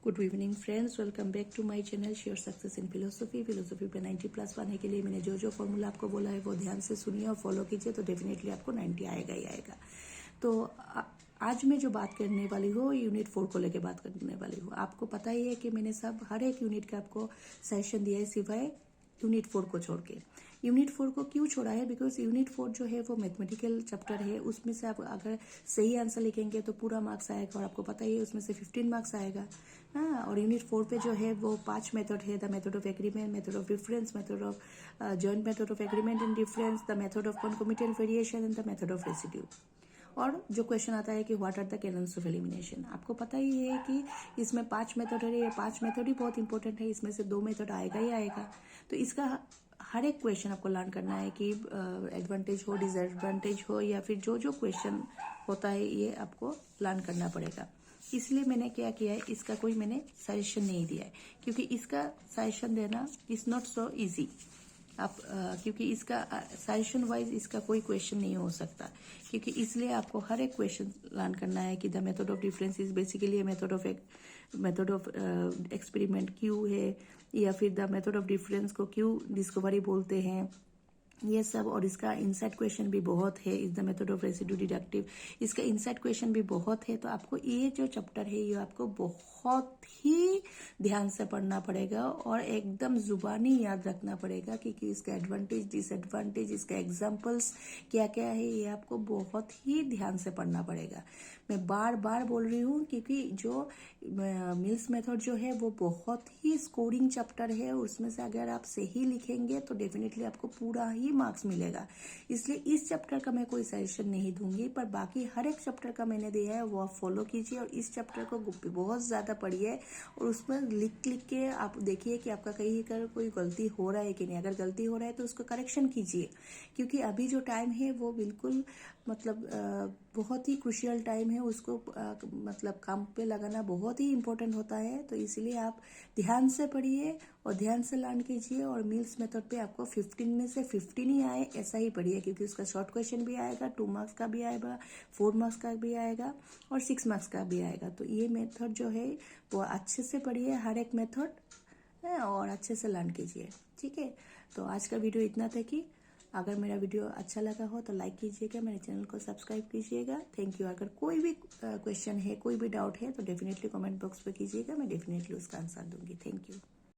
Good evening friends, welcome back to my channel share success in philosophy पे 90+ पाने के लिए मैंने जो फॉर्मूला आपको बोला है वो ध्यान से सुनिए और फॉलो कीजिए तो डेफिनेटली आपको 90 आएगा ही आएगा। तो आज मैं जो बात करने वाली हूँ यूनिट 4 को लेकर बात करने वाली हूँ। आपको पता ही है कि मैंने हर एक यूनिट का आपको सेशन दिया है सिवाय यूनिट 4 को छोड़ के। यूनिट 4 को क्यों छोड़ा है? बिकॉज यूनिट 4 जो है वो मैथमेटिकल चैप्टर है, उसमें से आप अगर सही आंसर लिखेंगे तो पूरा मार्क्स आएगा और आपको पता ही है उसमें से 15 मार्क्स आएगा। हाँ, और यूनिट 4 पे जो है वो 5 मेथड है। The method of agreement, method of difference, method of joint method of agreement and difference, the method of concomitant variation and the method of residue. और जो क्वेश्चन आता है कि what are the canons of elimination, आपको पता ही है कि इसमें 5 मेथड है। ये 5 मेथड ही बहुत इंपॉर्टेंट है, इसमें से 2 मेथड आएगा ही आएगा। तो इसका हर एक क्वेश्चन आपको लर्न करना है कि एडवांटेज हो, डिसएडवांटेज हो या फिर जो क्वेश्चन होता है ये आपको लर्न करना पड़ेगा। इसलिए मैंने क्या किया है, इसका कोई मैंने सजेशन नहीं दिया है क्योंकि इसका सजेशन देना इज नॉट सो इजी। आप क्योंकि इसका सजेशन वाइज इसका कोई क्वेश्चन नहीं हो सकता, क्योंकि इसलिए आपको हर एक क्वेश्चन लर्न करना है कि the method of difference is basically method of experiment क्यों है, या फिर द मेथड ऑफ डिफरेंस को क्यों डिस्कवरी बोलते हैं, ये सब। और इसका इनसाइड क्वेश्चन भी बहुत है। Is the method of residue deductive, इसका इनसाइड क्वेश्चन भी बहुत है। तो आपको ये जो चैप्टर है ये आपको बहुत ही ध्यान से पढ़ना पड़ेगा और एकदम जुबानी याद रखना पड़ेगा कि इसका एडवांटेज, डिसएडवांटेज, इसका एग्जाम्पल्स क्या क्या है, ये आपको बहुत ही ध्यान से पढ़ना पड़ेगा। मैं बार बार बोल रही हूँ क्योंकि जो मिल्स मेथड जो है वो बहुत ही स्कोरिंग चैप्टर है। उसमें से अगर आप सही लिखेंगे तो डेफिनेटली आपको पूरा ही मार्क्स मिलेगा। इसलिए इस चैप्टर का मैं कोई सजेशन नहीं दूंगी, पर बाकी हर एक चैप्टर का मैंने दिया है वो आप फॉलो कीजिए और इस चैप्टर को बहुत ज्यादा पढ़िए और उसमें लिख के आप देखिए कि आपका कहीं कर कोई गलती हो रहा है कि नहीं। अगर गलती हो रहा है तो उसको करेक्शन कीजिए, क्योंकि अभी जो टाइम है वो बिल्कुल बहुत ही क्रुशियल टाइम है। उसको मतलब काम पे लगाना बहुत ही इम्पोर्टेंट होता है। तो इसलिए आप ध्यान से पढ़िए और ध्यान से लर्न कीजिए और मिल्स मेथड पे आपको 15 में से 15 ही आए ऐसा ही पढ़िए, क्योंकि उसका शॉर्ट क्वेश्चन भी आएगा, 2 मार्क्स का भी आएगा, 4 मार्क्स का भी आएगा और 6 मार्क्स का भी आएगा। तो ये मेथड जो है वो अच्छे से पढ़िए, हर एक मेथड और अच्छे से लर्न कीजिए। ठीक है, तो आज का वीडियो इतना था कि अगर मेरा वीडियो अच्छा लगा हो तो लाइक कीजिएगा, मेरे चैनल को सब्सक्राइब कीजिएगा। Thank you. अगर कोई भी क्वेश्चन है, कोई भी डाउट है तो डेफिनेटली कमेंट बॉक्स पे कीजिएगा, मैं डेफिनेटली उसका आंसर दूंगी। Thank you.